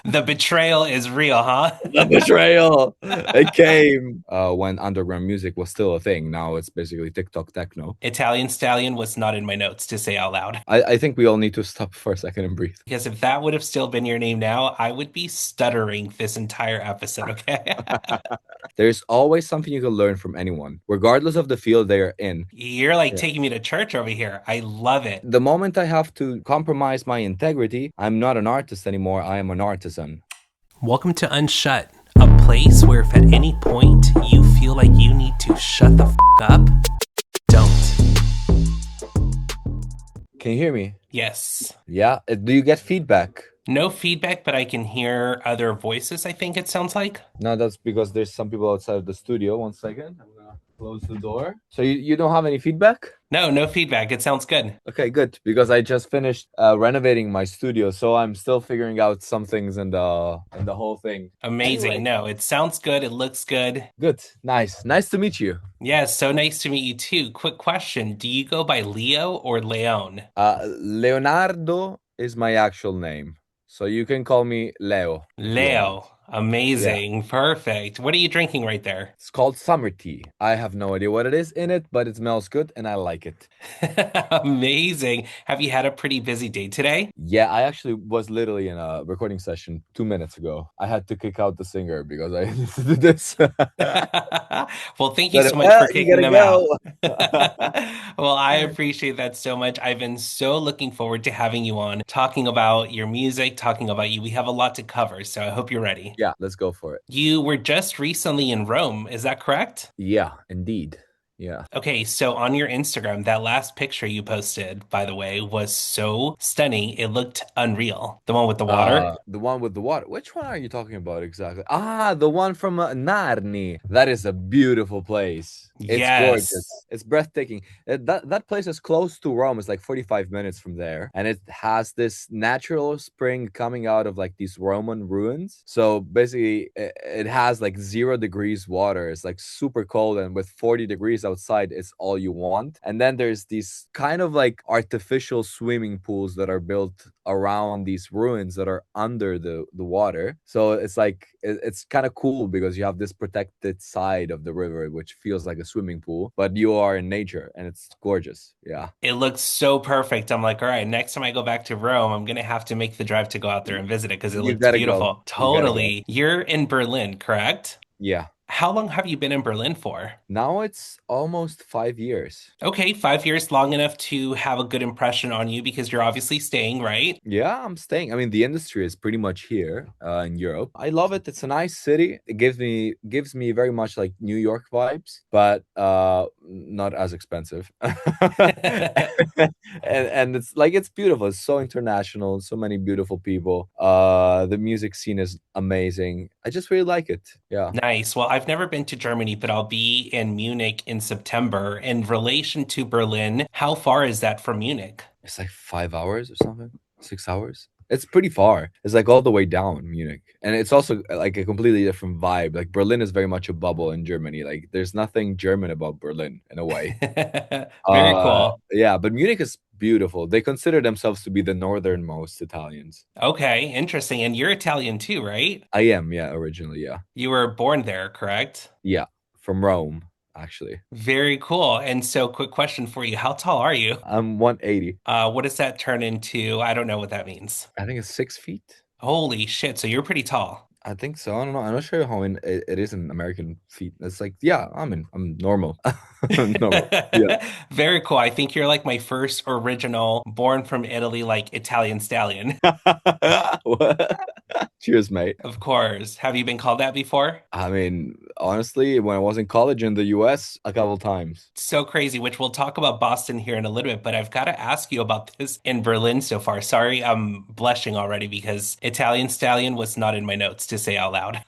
The betrayal is real, huh? The betrayal. It came when underground music was still a thing. Now it's basically TikTok techno. Italian Stallion was not in my notes to say out loud. I think we all need to stop for a second and breathe. Because if that would have still been your name now, I would be stuttering this entire episode, okay? There's always something you can learn from anyone, regardless of the field they are in. You're like Yeah. taking me to church over here. I love it. The moment I have to compromise my integrity, I'm not an artist anymore. I am an artisan. Welcome to Unshut, a place where if at any point you feel like you need to shut the up, don't. Can you hear me? Yes. Yeah. Do you get feedback? No feedback, but I can hear other voices, I think it sounds like. No, that's because there's some people outside of the studio. One second. I'm gonna close the door. So you don't have any feedback? No feedback. It sounds good. Okay, good. Because I just finished renovating my studio, so I'm still figuring out some things in the whole thing. Amazing. Anyway, No, it sounds good. It looks good. good. Nice to meet you. Yeah, so nice to meet you too. Quick question. Do you go by Leo or Leon? Leonardo is my actual name. So you can call me Leo if you want. Leo. Yeah. Amazing. Perfect. What are you drinking right there? It's called summer tea. I have no idea what it is in it, but it smells good and I like it. Amazing. Have you had a pretty busy day today? Yeah, I actually was literally in a recording session 2 minutes ago. I had to kick out the singer because I needed to do this. Well, thank you Said, so much for you kicking gotta them out. go. Well, I appreciate that so much. I've been so looking forward to having you on, talking about your music, talking about you. We have a lot to cover, so I hope you're ready. Yeah, let's go for it. You were just recently in Rome, is that correct? Yeah, indeed. Yeah. Okay, so on your Instagram, that last picture you posted, by the way, was so stunning. It looked unreal. The one with the water? The one with the water. Which one are you talking about exactly? Ah, the one from Narni. That is a beautiful place. It's Yes. gorgeous. It's breathtaking. That place is close to Rome. It's like 45 minutes from there, and it has this natural spring coming out of like these Roman ruins. So basically, it has like 0 degrees water. It's like super cold, and with 40 degrees outside, it's all you want. And then there's these kind of like artificial swimming pools that are built around these ruins that are under the water. So it's like it's kind of cool because you have this protected side of the river which feels like a swimming pool, but you are in nature and it's gorgeous. Yeah. It looks so perfect. I'm like, all right, next time I go back to Rome, I'm gonna have to make the drive to go out there and visit it because it You looks gotta go. beautiful. You gotta go. Totally. You're in Berlin, correct? Yeah. How long have you been in Berlin for? Now it's almost 5 years. Okay, 5 years, long enough to have a good impression on you because you're obviously staying, right? Yeah, I'm staying. I mean, the industry is pretty much here in Europe. I love it. It's a nice city. It gives me very much like New York vibes, but not as expensive. And it's like it's beautiful. It's so international. So many beautiful people. The music scene is amazing. I just really like it. Yeah. Nice. Well, I've never been to Germany, but I'll be in Munich in September. In relation to Berlin, how far is that from Munich? It's like 5 hours or something, 6 hours. It's pretty far. It's like all the way down Munich. And it's also like a completely different vibe. Like Berlin is very much a bubble in Germany. Like there's nothing German about Berlin in a way. Very cool. Yeah, but Munich is beautiful. They consider themselves to be the northernmost Italians. Okay, interesting. And you're Italian too, right? I am, yeah, originally, yeah. You were born there, correct? Yeah, from Rome, actually. Very cool. And so, quick question for you. How tall are you? I'm 180. What does that turn into? I don't know what that means. I think it's 6 feet. Holy shit. So you're pretty tall. I think so. I don't know. I'm not sure how it is in American feet. It's like, yeah, I'm normal. I'm normal. Yeah. Very cool. I think you're like my first original born from Italy, like Italian stallion. What? Cheers, mate. Of course. Have you been called that before? I mean, honestly, when I was in college in the US, a couple times. So crazy, which we'll talk about Boston here in a little bit, but I've got to ask you about this in Berlin so far. Sorry, I'm blushing already because Italian stallion was not in my notes to say out loud.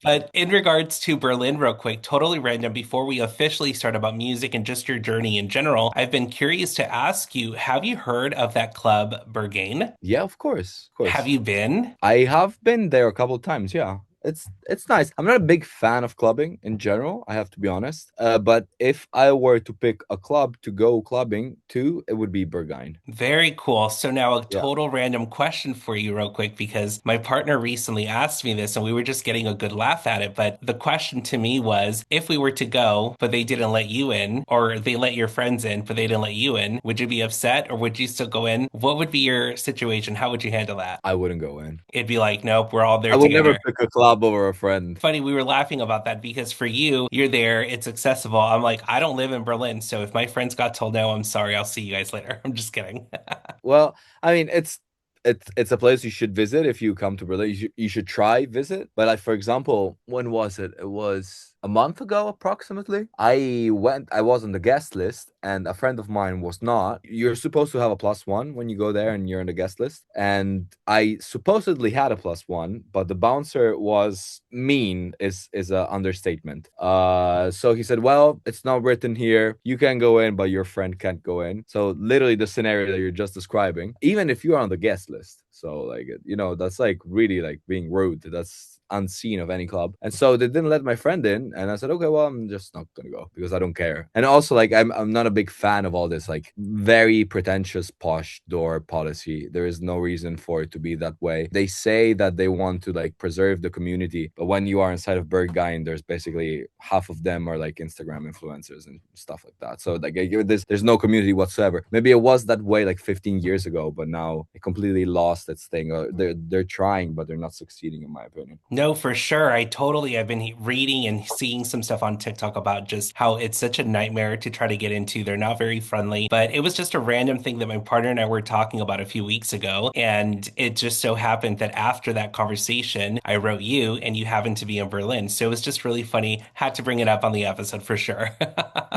But in regards to Berlin, real quick, totally random, before we officially start about music and just your journey in general, I've been curious to ask you, have you heard of that club, Berghain? Yeah, of course, of Have course. you been? I have been there a couple times. Yeah. it's nice. I'm not a big fan of clubbing in general, I have to be honest. But if I were to pick a club to go clubbing to, it would be Berghain. Very cool. So now a Yeah. total random question for you real quick because my partner recently asked me this and we were just getting a good laugh at it. But the question to me was, if we were to go, but they didn't let you in, or they let your friends in, but they didn't let you in, would you be upset or would you still go in? What would be your situation? How would you handle that? I wouldn't go in. It'd be like, nope, we're all there I would never together. pick a club over a friend. Funny, we were laughing about that because for you, you're there, it's accessible. I'm like, I don't live in Berlin, so if my friends got told no, I'm sorry, I'll see you guys later. I'm just kidding. Well, I mean, it's a place you should visit if you come to Berlin. You should try visit. But like for example, when was it? It was a month ago approximately. I was on the guest list and a friend of mine was not. You're supposed to have a +1 when you go there and you're on the guest list. And I supposedly had a +1, but the bouncer was mean is a understatement. So he said, well, it's not written here. You can go in, but your friend can't go in. So literally the scenario that you're just describing, even if you're on the guest list. So like that's like really like being rude. That's unseen of any club. And so they didn't let my friend in, and I said, okay, well, I'm just not gonna go because I don't care. And also, like, I'm not a big fan of all this like very pretentious posh door policy. There is no reason for it to be that way. They say that they want to like preserve the community, but when you are inside of Berghain, there's basically half of them are like Instagram influencers and stuff like that. So like there's no community whatsoever. Maybe it was that way like 15 years ago, but now it completely lost its thing. They're trying, but they're not succeeding, in my opinion. No, for sure. I've been reading and seeing some stuff on TikTok about just how it's such a nightmare to try to get into. They're not very friendly, but it was just a random thing that my partner and I were talking about a few weeks ago. And it just so happened that after that conversation, I wrote you and you happened to be in Berlin. So it was just really funny. Had to bring it up on the episode for sure.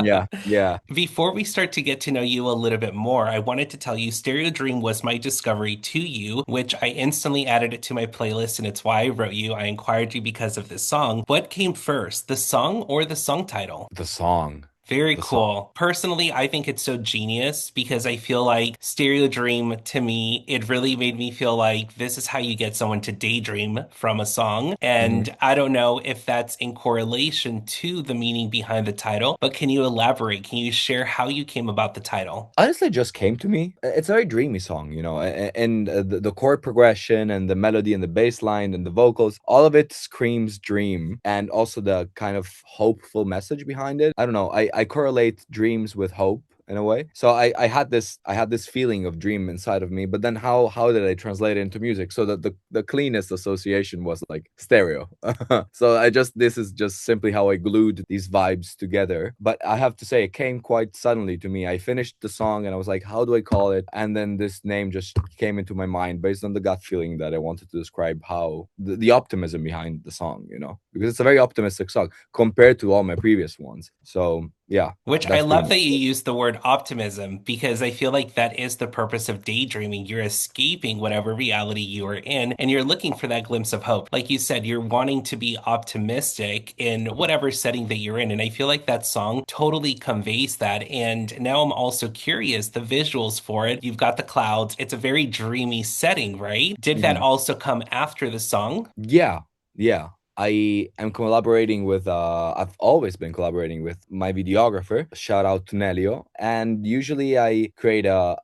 Yeah, yeah. Before we start to get to know you a little bit more, I wanted to tell you Stereo Dream was my discovery to you, which I instantly added it to my playlist, and it's why I wrote you. I inquired you because of this song. What came first, the song or the song title? The song. Very The song. cool. Personally, I think it's so genius because I feel like Stereo Dream to me, it really made me feel like this is how you get someone to daydream from a song. Mhm. And I don't know if that's in correlation to the meaning behind the title, but can you elaborate? Can you share how you came about the title? Honestly, it just came to me. It's a very dreamy song, and the chord progression and the melody and the bass line and the vocals, all of it screams dream, and also the kind of hopeful message behind it. I don't know. I correlate dreams with hope in a way. So I had this feeling of dream inside of me, but then how did I translate it into music? So that the cleanest association was like stereo. So this is just simply how I glued these vibes together. But I have to say it came quite suddenly to me. I finished the song and I was like, how do I call it? And then this name just came into my mind based on the gut feeling that I wanted to describe how the optimism behind the song, because it's a very optimistic song compared to all my previous ones. So yeah, Which I that's pretty love much that you it. use the word optimism because I feel like that is the purpose of daydreaming. You're escaping whatever reality you are in and you're looking for that glimpse of hope. Like you said, you're wanting to be optimistic in whatever setting that you're in. And I feel like that song totally conveys that. And now I'm also curious, the visuals for it, you've got the clouds. It's a very dreamy setting, right? Did that Mhm. also come after the song? Yeah, yeah. I am collaborating with I've always been collaborating with my videographer. Shout out to Nelio. And usually I create a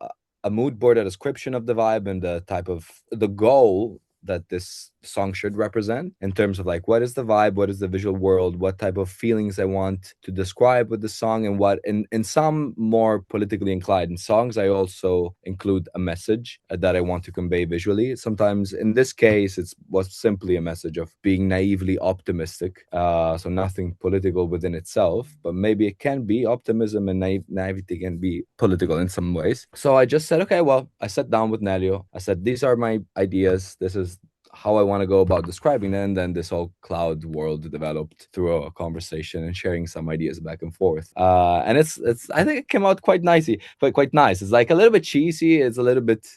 mood board, a description of the vibe and the type of the goal that this song should represent in terms of like what is the vibe, what is the visual world, what type of feelings I want to describe with the song, and what in some more politically inclined songs I also include a message that I want to convey visually. Sometimes in this case it was simply a message of being naively optimistic, so nothing political within itself, but maybe it can be optimism, and naivety can be political in some ways. So I just said, okay, well, I sat down with Nelio. I said, these are my ideas, this is how I want to go about describing it. And then this whole cloud world developed through a conversation and sharing some ideas back and forth. And it's I think it came out quite nicely, but quite nice. It's like a little bit cheesy. It's a little bit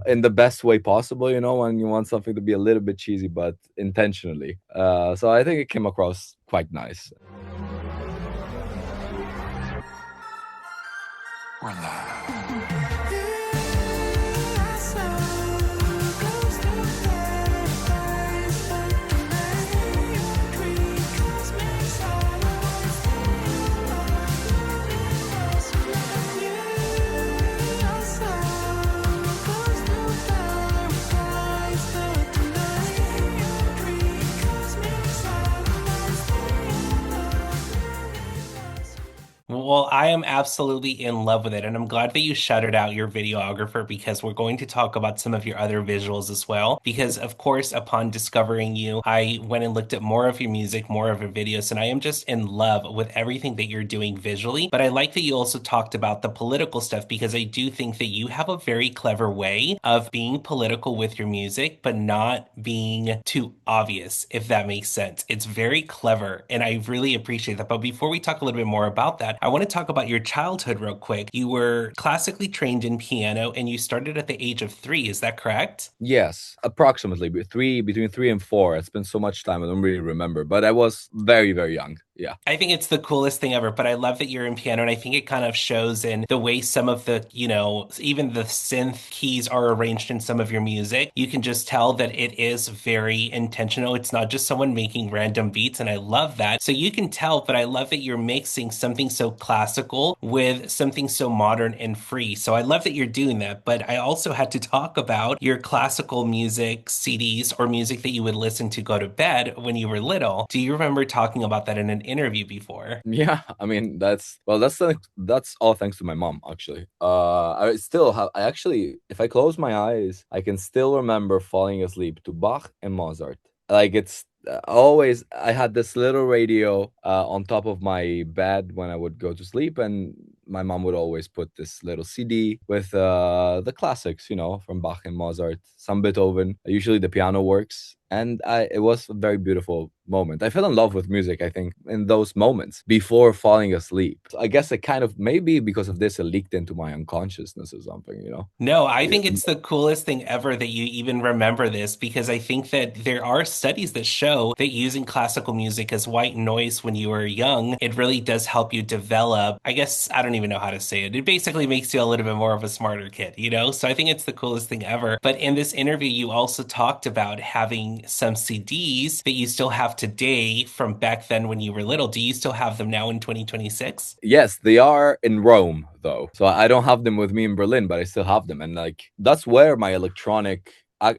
in the best way possible, when you want something to be a little bit cheesy, but intentionally. So I think it came across quite nice. Well, I am absolutely in love with it, and I'm glad that you shouted out your videographer because we're going to talk about some of your other visuals as well. Because, of course, upon discovering you, I went and looked at more of your music, more of your videos, and I am just in love with everything that you're doing visually. But I like that you also talked about the political stuff because I do think that you have a very clever way of being political with your music, but not being too obvious, if that makes sense. It's very clever, and I really appreciate that. But before we talk a little bit more about that, I want to talk about your childhood real quick. You were classically trained in piano and you started at the age of 3. Is that correct? Yes, approximately between 3 and 4. It's been so much time, I don't really remember, but I was very, very young. Yeah. I think it's the coolest thing ever, but I love that you're in piano, and I think it kind of shows in the way some of the, even the synth keys are arranged in some of your music. You can just tell that it is very intentional. It's not just someone making random beats, and I love that. So you can tell, but I love that you're mixing something so classical with something so modern and free. So I love that you're doing that, but I also had to talk about your classical music CDs or music that you would listen to go to bed when you were little. Do you remember talking about that in an interview before? Yeah, I mean that's all thanks to my mom actually. I still have I actually if I close my eyes, I can still remember falling asleep to Bach and Mozart. Like it's always I had this little radio on top of my bed when I would go to sleep, and my mom would always put this little CD with the classics, from Bach and Mozart, some Beethoven. Usually the piano works, and it was a very beautiful moment. I fell in love with music, I think, in those moments before falling asleep. I guess it kind of maybe because of this, it leaked into my unconsciousness or something. No, I think it's the coolest thing ever that you even remember this because I think that there are studies that show that using classical music as white noise when you were young, it really does help you develop. I guess I don't even know how to say it. It basically makes you a little bit more of a smarter kid, you know? So I think it's the coolest thing ever. But in this interview, you also talked about having some CDs that you still have today from back then when you were little. Do you still have them now in 2026? Yes, they are in Rome though. So I don't have them with me in Berlin, but I still have them, and like that's where my electronic.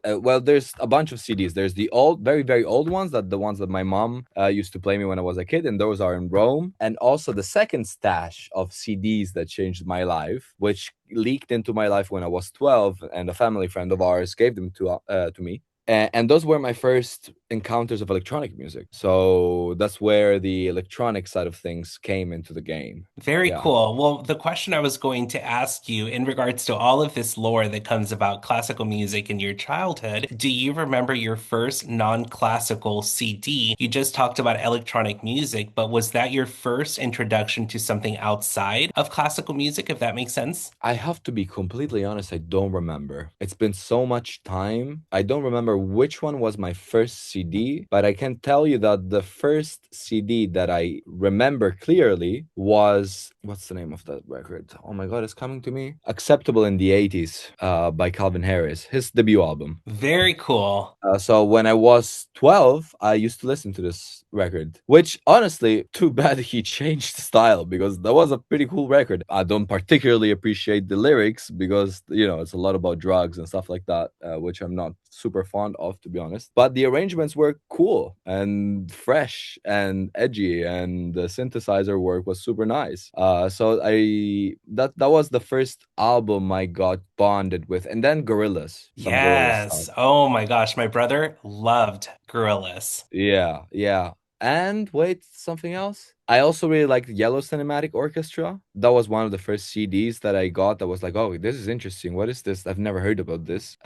Well, there's a bunch of CDs. There's the old, very very old ones, that the ones that my mom used to play me when I was a kid, and those are in Rome. And also the second stash of CDs that changed my life, which leaked into my life when I was 12, and a family friend of ours gave them to me. And those were my first encounters of electronic music. So that's where the electronic side of things came into the game. Very Yeah. cool. Well, the question I was going to ask you in regards to all of this lore that comes about classical music in your childhood, do you remember your first non-classical CD? You just talked about electronic music, but was that your first introduction to something outside of classical music, if that makes sense? I have to be completely honest, I don't remember. It's been so much time. I don't remember which one was my first CD, but I can tell you that the first CD that I remember clearly was what's the name of that record? Oh my God, it's coming to me. Acceptable in the 80s by Calvin Harris, his debut album. Very cool. So when I was 12, I used to listen to this record, which honestly, too bad he changed style because that was a pretty cool record. I don't particularly appreciate the lyrics because, it's a lot about drugs and stuff like that, which I'm not super fond of, to be honest. But the arrangements were cool and fresh and edgy, and the synthesizer work was super nice. So that was the first album I got bonded with, and then some Gorillaz stuff. Yes. Oh my gosh, my brother loved Gorillaz. Yeah, yeah. And wait, something else? I also really liked Yellow Cinematic Orchestra. That was one of the first CDs that I got that was like, oh, this is interesting. What is this? I've never heard about this.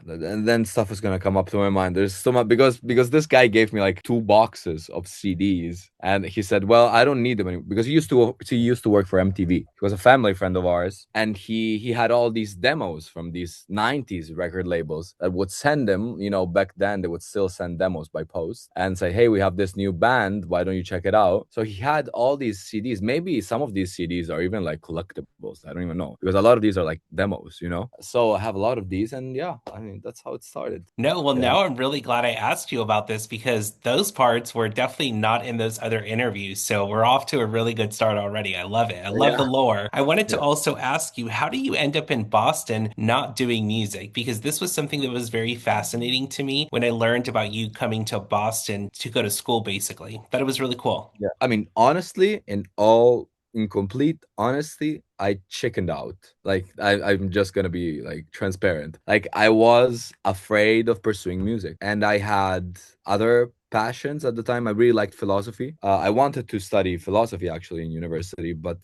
And then stuff is gonna come up to my mind. There's so much because this guy gave me like 2 boxes of CDs, and he said, "Well, I don't need them anymore," because he used to work for MTV. He was a family friend of ours, and he had all these demos from these '90s record labels that would send him. Back then they would still send demos by post and say, "Hey, we have this new band. Why don't you check it out?" So he had all these CDs. Maybe some of these CDs are even like collectibles. I don't even know because a lot of these are like demos. So I have a lot of these, and yeah, I mean that's how it started. No, well, Yeah, now I'm really glad I asked you about this because those parts were definitely not in those other interviews. So we're off to a really good start already. I love it. I love the yeah, lore. I wanted to yeah. also ask you, how do you end up in Boston not doing music? Because this was something that was very fascinating to me when I learned about you coming to Boston to go to school, basically. Thought it was really cool. Yeah. I mean, honestly, in all in complete honesty, I chickened out. Like I'm just gonna be like transparent. Like I was afraid of pursuing music, and I had other passions at the time. I really liked philosophy. I wanted to study philosophy actually in university, but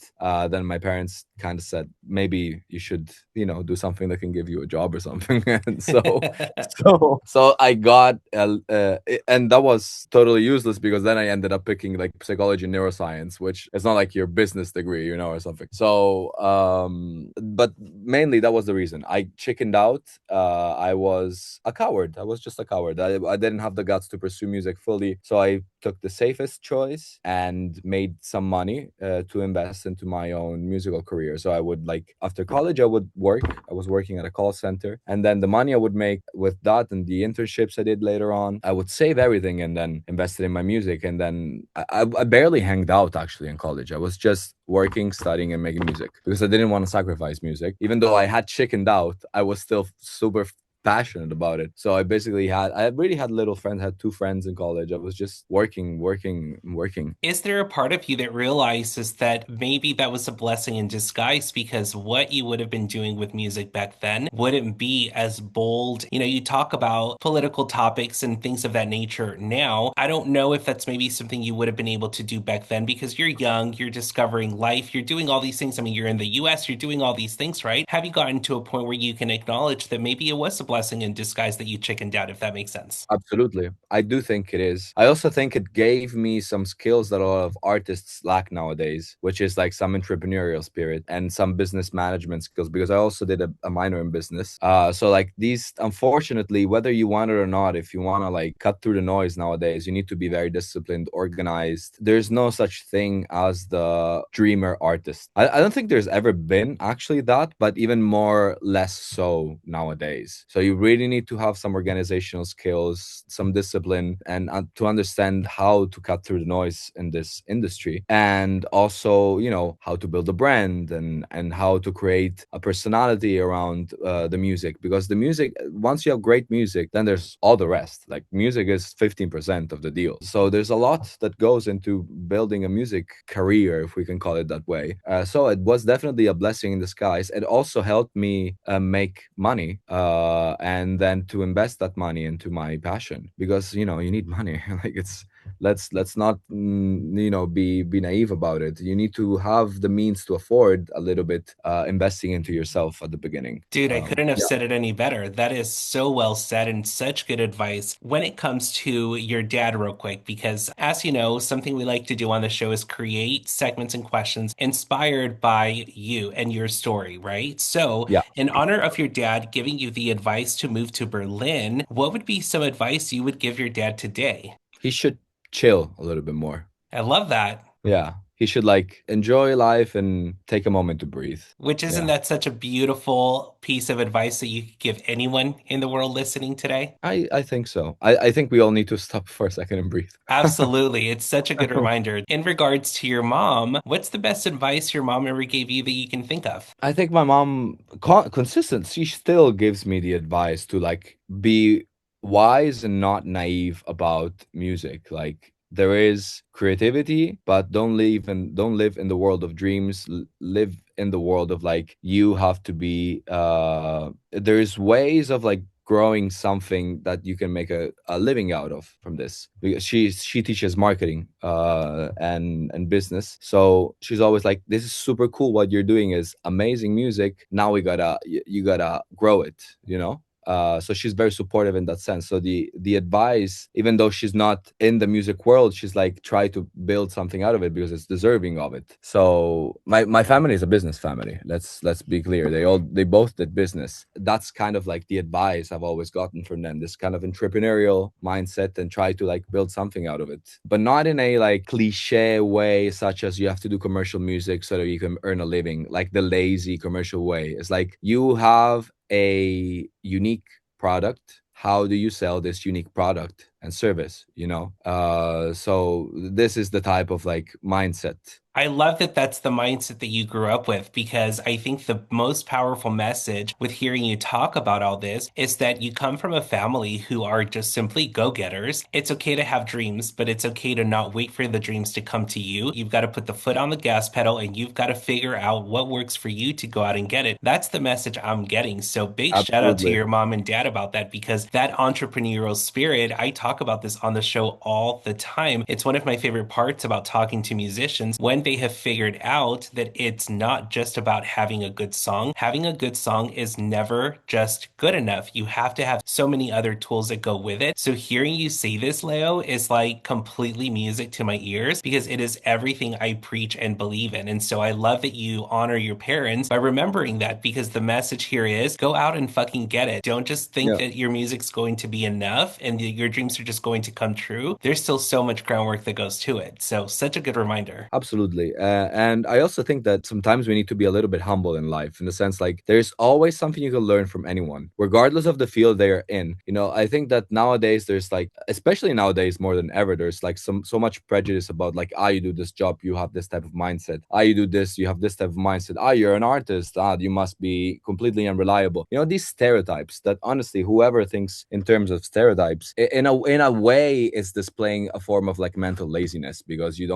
then my parents kind of said maybe you should, do something that can give you a job or something. And so I got, and that was totally useless because then I ended up picking like psychology and neuroscience, which is not like your business degree, or something. So, but mainly that was the reason I chickened out. I was a coward. I was just a coward. I didn't have the guts to pursue music fully, so I took the safest choice and made some money to invest into my own musical career. So I would like after college, I would work. I was working at a call center, and then the money I would make with that and the internships I did later on, I would save everything and then invest it in my music. And then I barely hanged out actually in college. I was just working, studying, and making music because I didn't want to sacrifice music. Even though I had chickened out, I was still super passionate about it. So I really had little friends, I had two friends in college. I was just working, working, working. Is there a part of you that realizes that maybe that was a blessing in disguise because what you would have been doing with music back then wouldn't be as bold? You know, you talk about political topics and things of that nature now. I don't know if that's maybe something you would have been able to do back then because you're young, you're discovering life, you're doing all these things. I mean, you're in the US, you're doing all these things, right? Have you gotten to a point where you can acknowledge that maybe it was a blessing in disguise that you chickened out, if that makes sense? Absolutely. I do think it is. I also think it gave me some skills that a lot of artists lack nowadays, which is like some entrepreneurial spirit and some business management skills, because I also did a minor in business. So like these, unfortunately, whether you want it or not, if you want to like cut through the noise nowadays, you need to be very disciplined, organized. There's no such thing as the dreamer artist. I don't think there's ever been actually that, but even more less so nowadays. So you really need to have some organizational skills, some discipline, and to understand how to cut through the noise in this industry, and also how to build a brand and how to create a personality around the music, because the music, once you have great music, then there's all the rest. Like music is 15% of the deal, so there's a lot that goes into building a music career, if we can call it that way. So it was definitely a blessing in disguise. It also helped me make money, and then to invest that money into my passion, because you need money. Like it's let's not be naive about it. You need to have the means to afford a little bit investing into yourself at the beginning. Dude, I couldn't have Yeah. said it any better. That is so well said and such good advice when it comes to your dad, real quick, because as you know, something we like to do on the show is create segments and questions inspired by you and your story, right? So, Yeah, in honor of your dad giving you the advice to move to Berlin, what would be some advice you would give your dad today? he should chill a little bit more. I love that. Yeah, he should like enjoy life and take a moment to breathe. Which isn't Yeah. that such a beautiful piece of advice that you could give anyone in the world listening today? I think so. I think we all need to stop for a second and breathe. Absolutely. It's such a good reminder. In regards to your mom, what's the best advice your mom ever gave you that you can think of? I think my mom consistent. She still gives me the advice to like be wise and not naive about music. Like there is creativity, but don't live in the world of dreams. Live in the world of like you have to be. There's ways of like growing something that you can make a living out of from this, because she teaches marketing and business. So she's always like, this is super cool, what you're doing is amazing music, now we gotta you gotta grow it, so she's very supportive in that sense. So the advice, even though she's not in the music world, she's like try to build something out of it because it's deserving of it. So my family is a business family. Let's be clear. They both did business. That's kind of like the advice I've always gotten from them. This kind of entrepreneurial mindset and try to like build something out of it, but not in a like cliche way, such as you have to do commercial music so that you can earn a living, like the lazy commercial way. It's like you have a unique product. How do you sell this unique product and service, you know. So this is the type of like mindset. I love that that's the mindset that you grew up with because I think the most powerful message with hearing you talk about all this is that you come from a family who are just simply go-getters. It's okay to have dreams, but it's okay to not wait for the dreams to come to you. You've got to put the foot on the gas pedal and you've got to figure out what works for you to go out and get it. That's the message I'm getting. So big shout out to Absolutely. your mom and dad about that because that entrepreneurial spirit, I talk about this on the show all the time. It's one of my favorite parts about talking to musicians when they have figured out that it's not just about having a good song. Having a good song is never just good enough. You have to have so many other tools that go with it. So hearing you say this, Leo, is like completely music to my ears because it is everything I preach and believe in. And so I love that you honor your parents by remembering that because the message here is go out and fucking get it. Don't just think Yeah. that your music's going to be enough and your dreams are just going to come true. There's still so much groundwork that goes to it. So such a good reminder. Absolutely. And I also think that sometimes we need to be a little bit humble in life in the sense like there's always something you can learn from anyone, regardless of the field they are in. You know, I think that nowadays there's like, especially nowadays more than ever, there's like so much prejudice about like, you do this job, you have this type of mindset. You do this, you have this type of mindset. You're an artist. You must be completely unreliable. You know, these stereotypes that honestly, whoever thinks in terms of stereotypes, in a way, is displaying a form of like mental laziness because you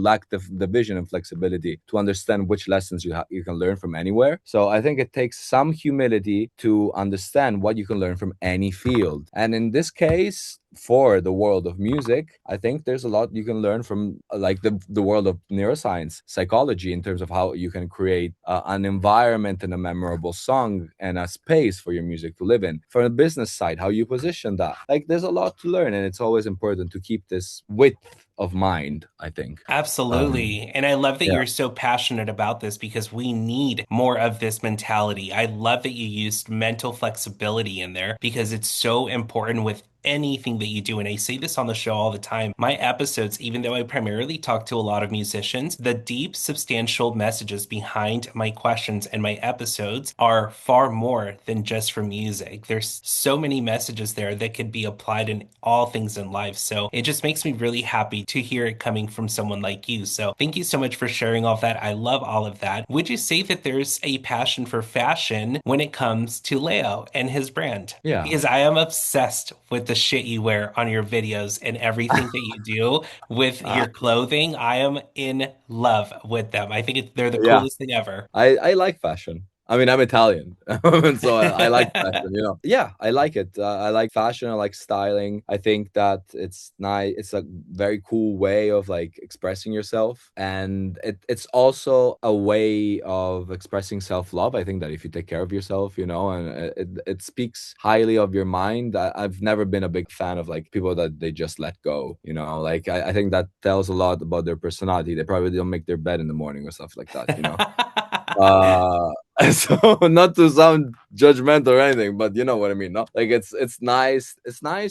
lack the vision and flexibility to understand which lessons you can learn from anywhere. So I think it takes some humility to understand what you can learn from any field. And in this case, for the world of music, I think there's a lot you can learn from like the world of neuroscience, psychology, in terms of how you can create an environment and a memorable song and a space for your music to live in. From the business side, how you position that. Like there's a lot to learn, and it's always important to keep this width of mind, I think. Absolutely. And I love that Yeah. you're so passionate about this because we need more of this mentality. I love that you used mental flexibility in there because it's so important with anything that you do. And I say this on the show all the time. My episodes, even though I primarily talk to a lot of musicians, the deep, substantial messages behind my questions and my episodes are far more than just for music. There's so many messages there that could be applied in all things in life. So it just makes me really happy to hear it coming from someone like you. So thank you so much for sharing all of that. I love all of that. Would you say that there's a passion for fashion when it comes to Leo and his brand? Yeah. Because I am obsessed with the shit you wear on your videos and everything that you do with Ah, your clothing. I am in love with them. I think they're the yeah. coolest thing ever. I like fashion. I mean, I'm Italian, and so I like fashion. You know, yeah, I like it. I like fashion. I like styling. I think that it's nice. It's a very cool way of like expressing yourself, and it's also a way of expressing self love. I think that if you take care of yourself, you know, and it speaks highly of your mind. I've never been a big fan of like people that they just let go. You know, like I think that tells a lot about their personality. They probably don't make their bed in the morning or stuff like that. You know. uh so not to sound judgmental or anything, but you know what I mean, no? Like it's nice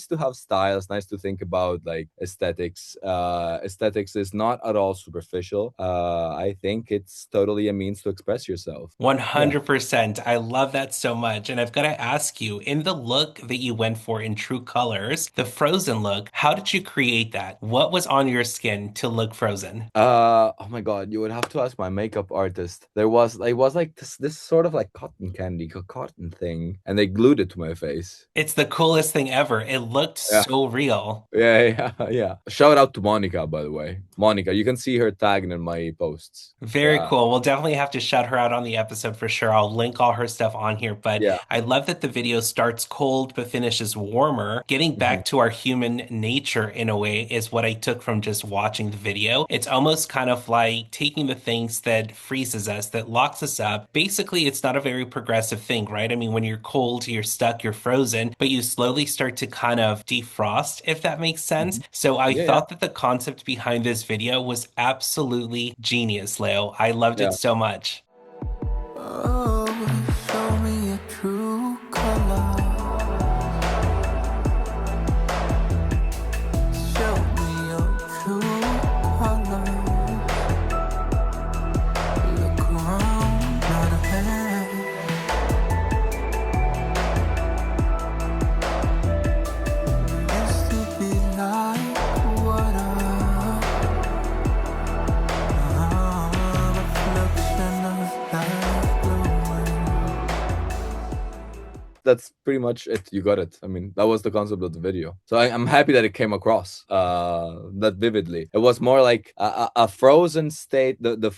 to have style. It's nice to think about like aesthetics. Aesthetics is not at all superficial. I think it's totally a means to express yourself. Yeah. 100%. I love that so much. And I've got to ask you, in the look that you went for in True Colors, the frozen look, how did you create that? What was on your skin to look frozen? Oh my god, you would have to ask my makeup artist. It was like this sort of like cotton candy, cotton thing, and they glued it to my face. It's the coolest thing ever. It looked Yeah. so real. Yeah. Shout out to Monica, by the way. Monica, you can see her tagged in my posts. Very Yeah. cool. We'll definitely have to shout her out on the episode for sure. I'll link all her stuff on here. But Yeah. I love that the video starts cold but finishes warmer. Getting Mhm. back to our human nature in a way is what I took from just watching the video. It's almost kind of like taking the things that freezes us, that locks us up. Basically, it's not a very progressive thing, right? I mean, when you're cold, you're stuck, you're frozen, but you slowly start to kind of defrost, if that makes sense. Mhm. So I Yeah, yeah, thought that the concept behind this video was absolutely genius, Leo. I loved yeah. it so much. Oh, show me your true color. Show me your true color. Look around, not ahead. Used to be pretty much it. You got it. I mean, that was the concept of the video. So I'm happy that it came across that vividly. It was more like a frozen state. The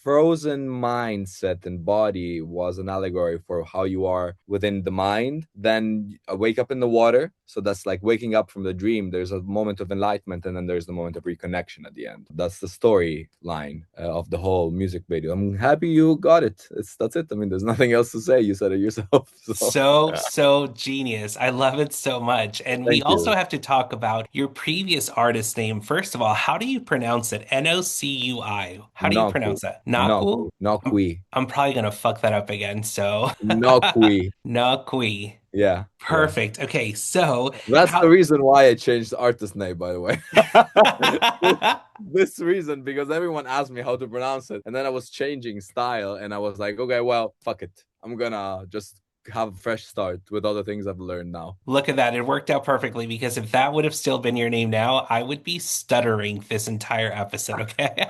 frozen mindset and body was an allegory for how you are within the mind. Then wake up in the water. So that's like waking up from the dream. There's a moment of enlightenment, and then there's the moment of reconnection at the end. That's the storyline of the whole music video. I'm happy you got it. That's it. I mean, there's nothing else to say. You said it yourself. So So genius. I love it so much. And we thank also you. have to talk about your previous artist name. First of all, how do you pronounce it? Nocui. How do you Naku, pronounce that? Naku? I'm, Nakui, I'm probably gonna fuck that up again. So Nakui. Nakui. Yeah, yeah. Perfect. Okay, so That's the how reason why I changed the artist name, by the way. this, this reason, because everyone asked me how to pronounce it, and then I was changing style, and I was like, okay, well, fuck it. I'm gonna just have a fresh start with all the things I've learned now. Look at that. It worked out perfectly because if that would have still been your name now, I would be stuttering this entire episode, okay?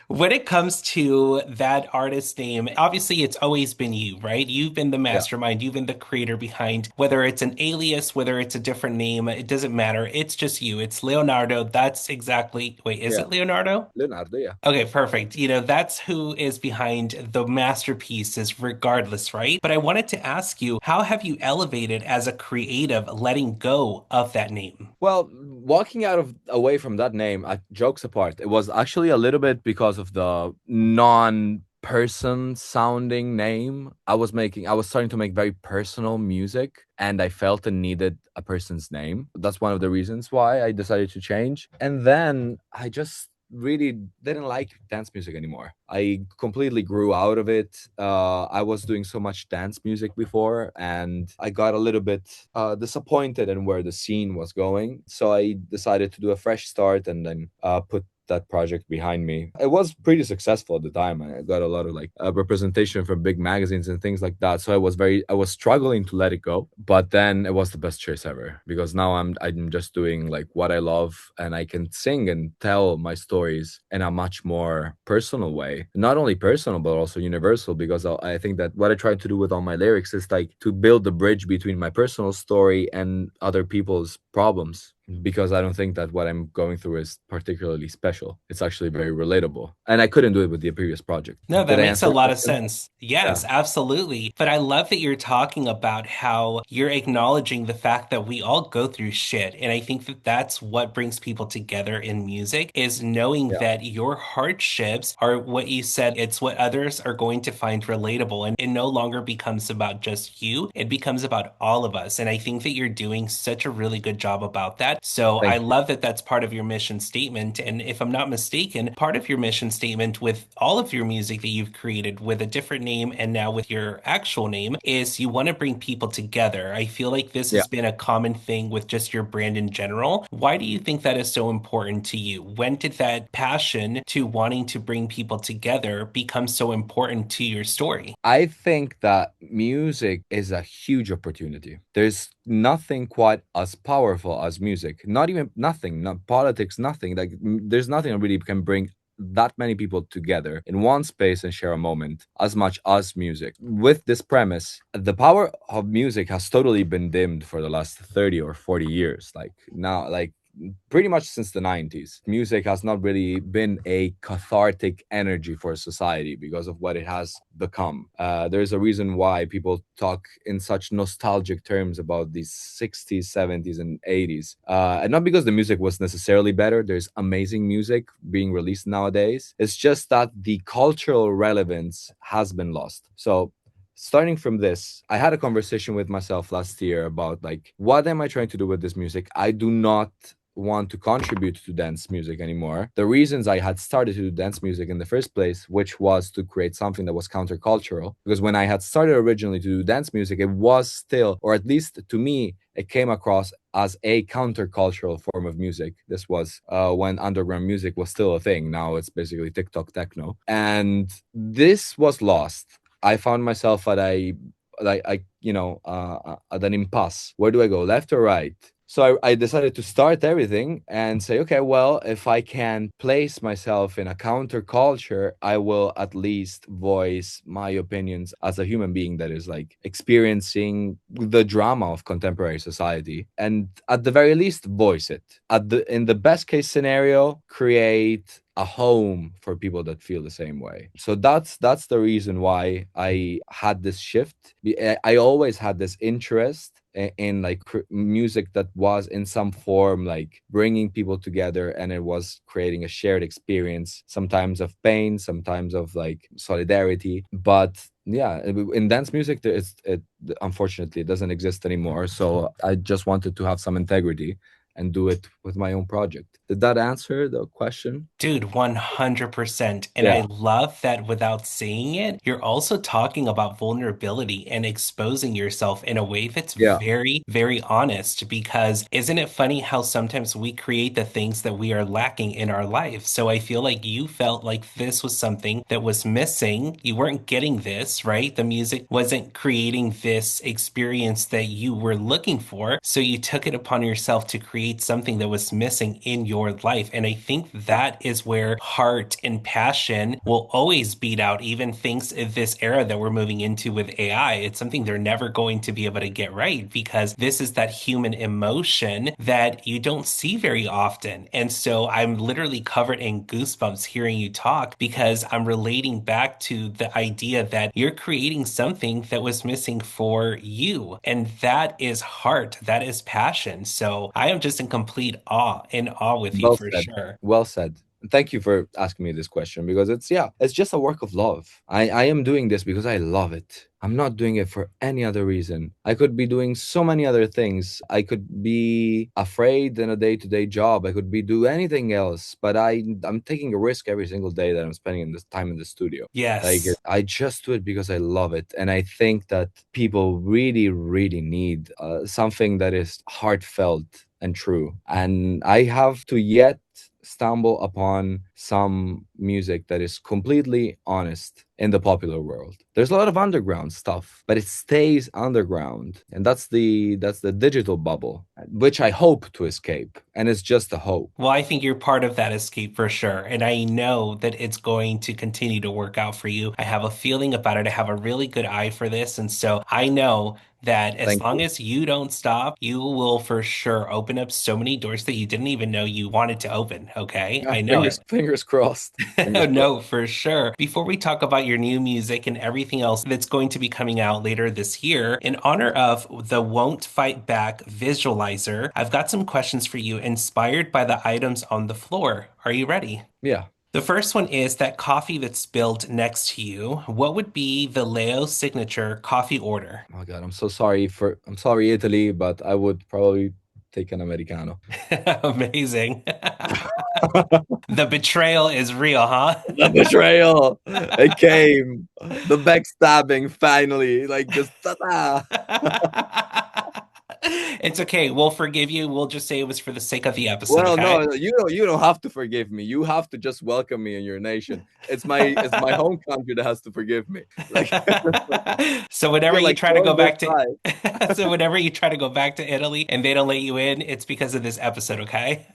When it comes to that artist name, obviously it's always been you, right? You've been the Yeah, mastermind, you've been the creator behind whether it's an alias, whether it's a different name, it doesn't matter. It's just you. It's Leonardo. That's exactly, wait, is yeah. it Leonardo? Leonardo, yeah. Okay, perfect. That's who is behind the masterpieces, regardless, right? But I wanted to ask you, how have you elevated as a creative, letting go of that name? Well, walking out of away from that name, jokes apart, it was actually a little bit because of the non-person sounding name. I was starting to make very personal music, and I felt it needed a person's name. That's one of the reasons why I decided to change. And then I just really didn't like dance music anymore. I completely grew out of it. I was doing so much dance music before, and I got a little bit disappointed in where the scene was going. So I decided to do a fresh start and then put that project behind me. It was pretty successful at the time. I got a lot of like representation from big magazines and things like that. So I was struggling to let it go, but then it was the best choice ever because now I'm just doing like what I love, and I can sing and tell my stories in a much more personal way. Not only personal but also universal, because I think that what I try to do with all my lyrics is like to build the bridge between my personal story and other people's problems, because I don't think that what I'm going through is particularly special. It's actually very relatable. And I couldn't do it with the previous project. No, Did that I makes answer a your lot of question? sense. Yeah. Yes, absolutely. But I love that you're talking about how you're acknowledging the fact that we all go through shit. And I think that that's what brings people together in music is knowing Yeah. that your hardships are what you said, it's what others are going to find relatable. And it no longer becomes about just you, it becomes about all of us. And I think that you're doing such a really good job about that. So I Thank you. love that that's part of your mission statement. And if I'm not mistaken, part of your mission statement with all of your music that you've created with a different name and now with your actual name is you want to bring people together. I feel like this Yeah. has been a common thing with just your brand in general. Why do you think that is so important to you? When did that passion to wanting to bring people together become so important to your story? I think that music is a huge opportunity. There's nothing quite as powerful as music. Not even nothing, not politics, nothing. Like there's nothing that really can bring that many people together in one space and share a moment as much as music. With this premise, the power of music has totally been dimmed for the last 30 or 40 years. Like now, like pretty much since the 90s. Music has not really been a cathartic energy for society because of what it has become. There's a reason why people talk in such nostalgic terms about these 60s, 70s, and 80s. And not because the music was necessarily better, there's amazing music being released nowadays. It's just that the cultural relevance has been lost. So starting from this, I had a conversation with myself last year about like, what am I trying to do with this music? I do not want to contribute to dance music anymore. The reasons I had started to do dance music in the first place, which was to create something that was countercultural, because when I had started originally to do dance music, it was still, or at least to me, it came across as a countercultural form of music. This was when underground music was still a thing. Now it's basically TikTok techno. And this was lost. I found myself at at an impasse. Where do I go, left or right? So I decided to start everything and say, okay, well, if I can place myself in a counterculture, I will at least voice my opinions as a human being that is like experiencing the drama of contemporary society, and at the very least voice it. At the in the best case scenario, create a home for people that feel the same way. So that's the reason why I had this shift. I always had this interest in like music that was in some form like bringing people together, and it was creating a shared experience, sometimes of pain, sometimes of like solidarity. But yeah, in dance music it unfortunately it doesn't exist anymore, so I just wanted to have some integrity and do it with my own project. Did that answer the question? Dude, 100%. And I Yeah. love that without saying it, you're also talking about vulnerability and exposing yourself in a way that's Yeah. very, very honest. Because isn't it funny how sometimes we create the things that we are lacking in our life? So I feel like you felt like this was something that was missing. You weren't getting this, right? The music wasn't creating this experience that you were looking for. So you took it upon yourself to create something that was missing in your life. And I think that is where heart and passion will always beat out even things in this era that we're moving into with AI. It's something they're never going to be able to get right because this is that human emotion that you don't see very often. And so I'm literally covered in goosebumps hearing you talk because I'm relating back to the idea that you're creating something that was missing for you. And that is heart, that is passion. So I am just in awe with you Well for said. sure. Well said. Thank you for asking me this question, because it's, yeah, it's just a work of love. I am doing this because I love it. I'm not doing it for any other reason. I could be doing so many other things. I could be afraid in a day-to-day job. I could be do anything else, but I'm taking a risk every single day that I'm spending in this time in the studio. Like Yes. I just do it because I love it, and I think that people really, really need something that is heartfelt and true. And I have to yet stumble upon some music that is completely honest in the popular world. There's a lot of underground stuff, but it stays underground. And that's the digital bubble, which I hope to escape. And it's just a hope. Well, I think you're part of that escape for sure. And I know that it's going to continue to work out for you. I have a feeling about it. I have a really good eye for this. And so I know that as Thank long you. as you don't stop, you will for sure open up so many doors that you didn't even know you wanted to open. Okay. Yeah, I know fingers it. fingers crossed. Fingers crossed. No, for sure. Before we talk about your new music and everything else that's going to be coming out later this year, in honor of the Won't Fight Back visualizer, I've got some questions for you inspired by the items on the floor. Are you ready? Yeah. The first one is that coffee that's spilled next to you. What would be the Leo signature coffee order? Oh God, I'm sorry, Italy, but I would probably take an Americano. Amazing. The betrayal is real, huh? The betrayal. It came. The backstabbing finally. Like just ta-da. It's okay. We'll forgive you. We'll just say it was for the sake of the episode, Well, no, okay? no, you don't have to forgive me. You have to just welcome me in your nation. It's my home country that has to forgive me. Like So I whenever feel you like try to go throwing this back to side. so whenever you try to go back to Italy and they don't let you in, it's because of this episode, okay?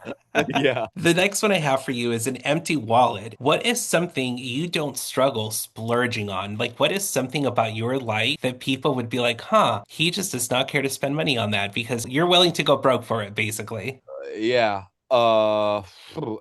Yeah. The next one I have for you is an empty wallet. What is something you don't struggle splurging on? Like, what is something about your life that people would be like, huh, he just does not care to spend money on that because you're willing to go broke for it, basically. Yeah.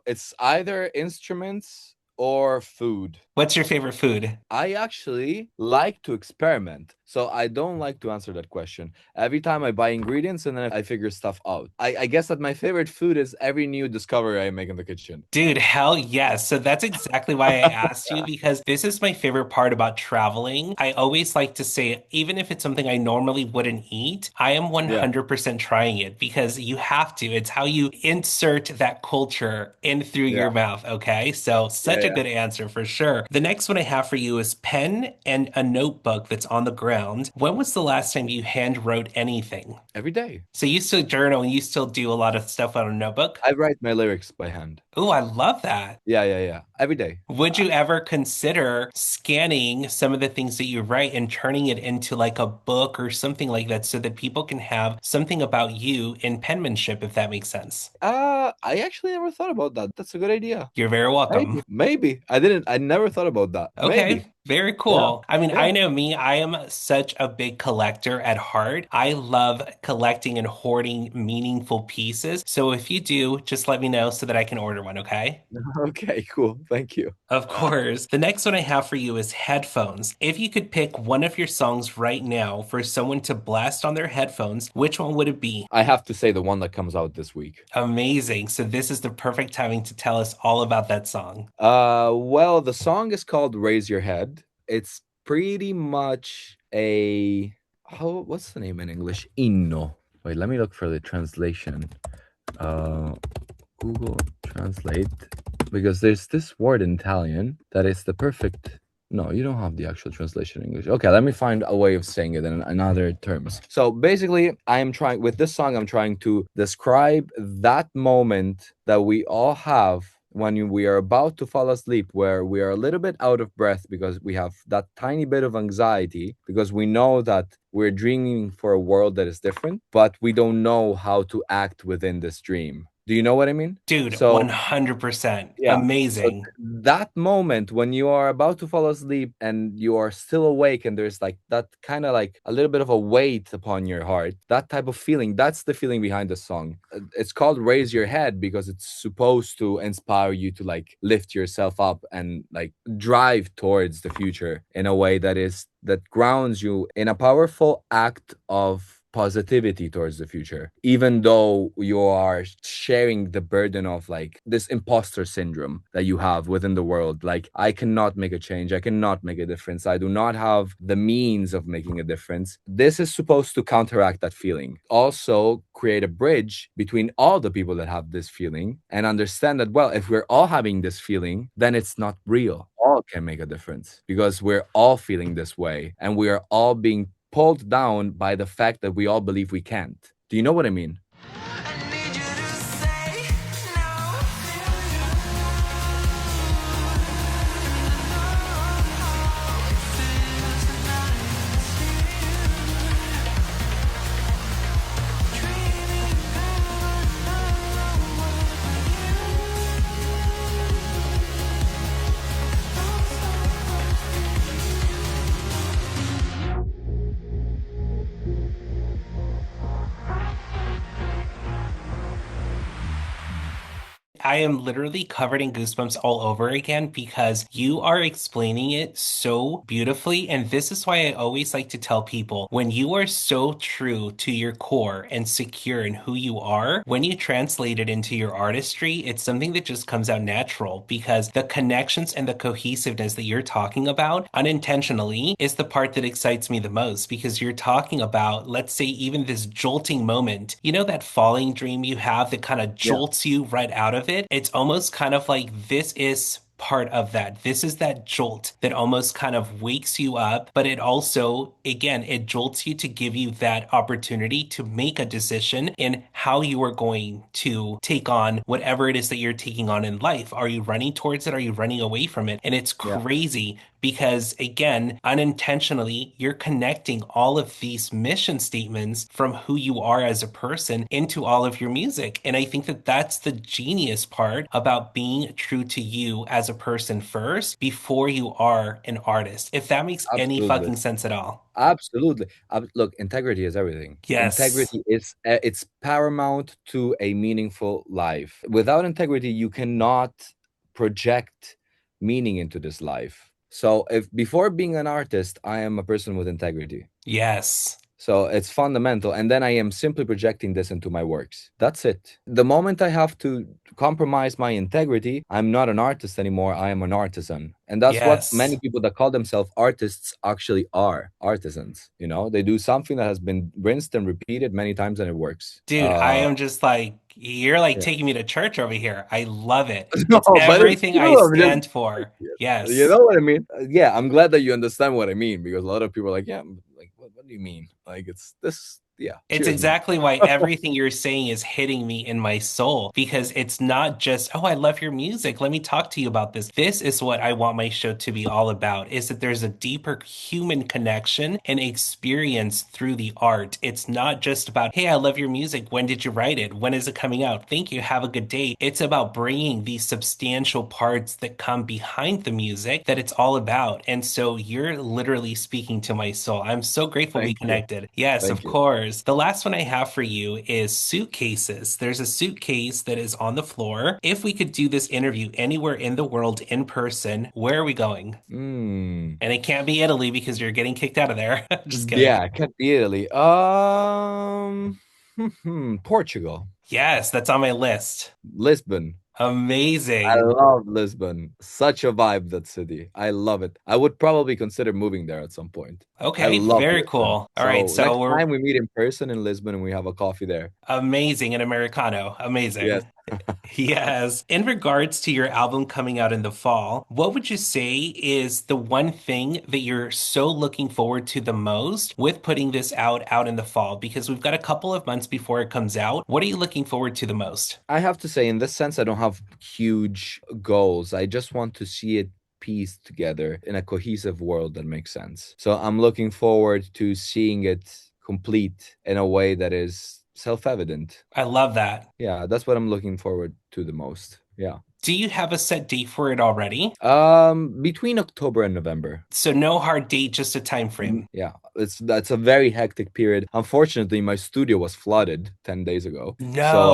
It's either instruments or food. What's your favorite food? I actually like to experiment. So I don't like to answer that question. Every time I buy ingredients and then I figure stuff out. I guess that my favorite food is every new discovery I make in the kitchen. Dude, hell yes. So that's exactly why I asked you because this is my favorite part about traveling. I always like to say, even if it's something I normally wouldn't eat, I am Yeah. 100% trying it because you have to. It's how you insert that culture in through Yeah. your mouth. Okay. So Yeah. such a Yeah. good answer for sure. The next one I have for you is pen and a notebook that's on the ground. around, when was the last time you hand wrote anything? Every day. So you still journal and you still do a lot of stuff on a notebook? I write my lyrics by hand. Oh, I love that. Yeah. Every day. Would you ever consider scanning some of the things that you write and turning it into like a book or something like that so that people can have something about you in penmanship, if that makes sense? I actually never thought about that. That's a good idea. You're very welcome. Maybe. I never thought about that. Okay, Maybe. very Yeah. cool. I mean, Yeah. I know me, I am such a big collector at heart. I love collecting and hoarding meaningful pieces. So if you do, just let me know so that I can order one, okay? Okay, cool. Thank you. Of course. The next one I have for you is headphones. If you could pick one of your songs right now for someone to blast on their headphones, which one would it be? I have to say the one that comes out this week. Amazing. So this is the perfect timing to tell us all about that song. Well, the song is called Raise Your Head. It's pretty much a what's the name in English? Inno. Wait, let me look for the translation. Google Translate, because there's this word in Italian that is the perfect. No, you don't have the actual translation in English. Okay, let me find a way of saying it in other terms. So basically, I am trying with this song, I'm trying to describe that moment that we all have when we are about to fall asleep, where we are a little bit out of breath because we have that tiny bit of anxiety, because we know that we're dreaming for a world that is different, but we don't know how to act within this dream. Do you know what I mean? Dude, So 100%. yeah. So Amazing. that moment when you are about to fall asleep and you are still awake and there's like that kind of like a little bit of a weight upon your heart, that type of feeling, that's the feeling behind the song. It's called Raise Your Head because it's supposed to inspire you to like lift yourself up and like drive towards the future in a way that grounds you in a powerful act of positivity towards the future, even though you are sharing the burden of like this imposter syndrome that you have within the world. Like, I cannot make a change, I cannot make a difference, I do not have the means of making a difference. This is supposed to counteract that feeling, also create a bridge between all the people that have this feeling and understand that, well, if we're all having this feeling, then it's not real. All can make a difference because we're all feeling this way and we are all being pulled down by the fact that we all believe we can't. Do you know what I mean? I am literally covered in goosebumps all over again because you are explaining it so beautifully. And this is why I always like to tell people when you are so true to your core and secure in who you are, when you translate it into your artistry, it's something that just comes out natural because the connections and the cohesiveness that you're talking about unintentionally is the part that excites me the most because you're talking about, let's say, even this jolting moment. You know, that falling dream you have that kind of Yeah. jolts you right out of it? It's almost kind of like this is part of that. This is that jolt that almost kind of wakes you up, but it also, again, it jolts you to give you that opportunity to make a decision in how you are going to take on whatever it is that you're taking on in life. Are you running towards it? Are you running away from it? And it's Yeah. crazy because, again, unintentionally, you're connecting all of these mission statements from who you are as a person into all of your music. And I think that that's the genius part about being true to you as a person first before you are an artist, if that makes any Absolutely. fucking sense at all. Absolutely. Look, integrity is everything. Yes. Integrity is it's paramount to a meaningful life. Without integrity, you cannot project meaning into this life. So, if before being an artist, I am a person with integrity. Yes. So it's fundamental. And then I am simply projecting this into my works. That's it. The moment I have to compromise my integrity, I'm not an artist anymore. I am an artisan. And that's what Yes. many people that call themselves artists actually are, artisans. You know, they do something that has been rinsed and repeated many times and it works. Dude, I am just like, you're like Yeah. taking me to church over here. I love it. No, It's but it's everything I true. I'm just, stand for. you Yes. know what I mean? Yeah, I'm glad that you understand what I mean because a lot of people are like, yeah, like what do you mean? Like it's this. Yeah. It's Cheers, man. exactly why everything you're saying is hitting me in my soul because it's not just, oh, I love your music. Let me talk to you about this. This is what I want my show to be all about, is that there's a deeper human connection and experience through the art. It's not just about, hey, I love your music. When did you write it? When is it coming out? Thank you. Have a good day. It's about bringing these substantial parts that come behind the music that it's all about. And so you're literally speaking to my soul. I'm so grateful we Thank you. connected. Yes, Thank of you. course. The last one I have for you is suitcases. There's a suitcase that is on the floor. If we could do this interview anywhere in the world in person, where are we going? Mm. And it can't be Italy because you're getting kicked out of there. Just kidding. Yeah, it can't be Italy. Portugal, Yes, that's on my list. Lisbon. I Amazing. love Lisbon. Such a vibe, that city. I love it. I would probably consider moving there at some point. I Okay, love very Lisbon. cool. All right, So so next we're time we meet in person in Lisbon and we have a coffee there. amazing and Americano. Yes. Amazing. Yes. In regards to your album coming out in the fall, what would you say is the one thing that you're so looking forward to the most with putting this out in the fall? Because we've got a couple of months before it comes out. What are you looking forward to the most? I have to say, in this sense, I don't have huge goals. I just want to see it pieced together in a cohesive world that makes sense. So I'm looking forward to seeing it complete in a way that is self-evident. I love that. Yeah, that's what I'm looking forward to the most. Yeah. Do you have a set date for it already? Between October and November. So no hard date, just a time frame. Yeah, that's a very hectic period. Unfortunately, my studio was flooded 10 days ago. So No.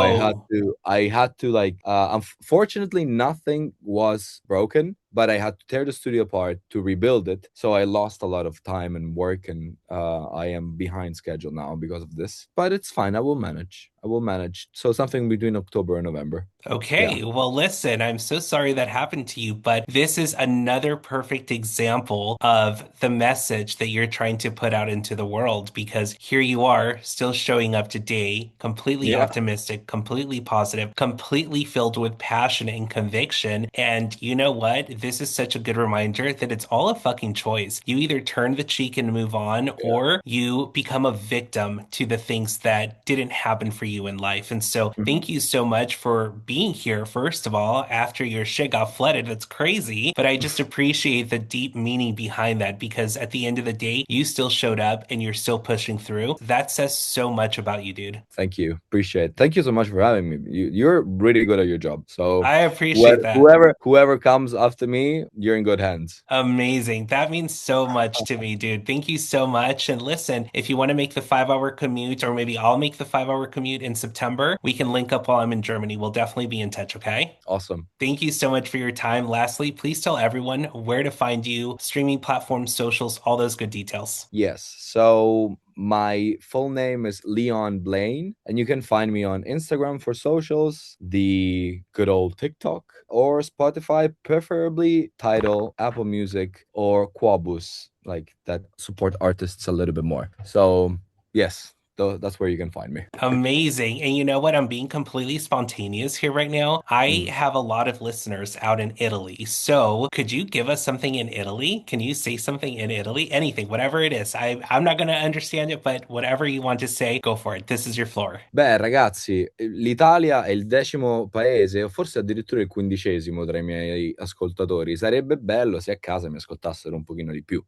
I had to like unfortunately nothing was broken, but I had to tear the studio apart to rebuild it. So I lost a lot of time and work, and I am behind schedule now because of this. But it's fine. I will manage. I will manage. So something between October and November. Yeah. Okay, well, listen, I'm so sorry that happened to you, but this is another perfect example of the message that you're trying to put out into the world because here you are, still showing up today, completely Yeah. optimistic, completely positive, completely filled with passion and conviction. And you know what? This is such a good reminder that it's all a fucking choice. You either turn the cheek and move on, or you become a victim to the things that didn't happen for you in life. And so, Mhm. thank you so much for being here, first of all, after your shit got flooded. That's crazy. But I just appreciate the deep meaning behind that because at the end of the day, you still showed up and you're still pushing through. That says so much about you, dude. Thank you. Appreciate it. Thank you so much for having me. You're really good at your job. So I appreciate that. whoever comes after me, you're in good hands. Amazing. That means so much to me, dude. Thank you so much. And listen, if you want to make the 5 hour commute, or maybe I'll make the 5 hour commute in September, we can link up while I'm in Germany. We'll definitely be in touch, okay? Awesome. Thank you so much for your time. Lastly, please tell everyone where to find you, streaming platforms, socials, all those good details. Yes. So my full name is Leon Blane, and you can find me on Instagram for socials, the good old TikTok, or Spotify, preferably Tidal, Apple Music, or Quabus, like that support artists a little bit more. So yes, that's where you can find me. Amazing. And you know what? I'm being completely spontaneous here right now. I Mm. have a lot of listeners out in Italy. So could you give us something in Italy? Can you say something in Italy? Anything, whatever it is. I'm not going to understand it, but whatever you want to say, go for it. This is your floor. Beh, ragazzi, l'Italia è il 10° paese, o forse addirittura il 15° tra i miei ascoltatori. Sarebbe bello se a casa mi ascoltassero un pochino di più.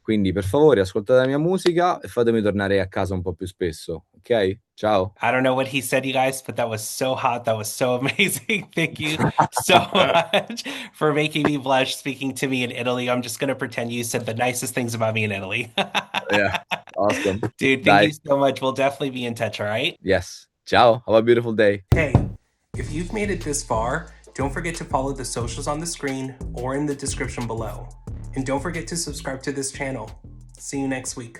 Quindi, per favore, ascoltate la mia musica e fatemi tornare a casa un po' più spesso, ok? Ciao. I don't know what he said, you guys, but that was so hot. That was so amazing. Thank you so much for making me blush speaking to me in Italy. I'm just going to pretend you said the nicest things about me in Italy. Yeah, awesome. Dude, thank Dai. you so much. We'll definitely be in touch, all right? Yes. Ciao. Have a beautiful day. Hey, if you've made it this far, don't forget to follow the socials on the screen or in the description below. And don't forget to subscribe to this channel. See you next week.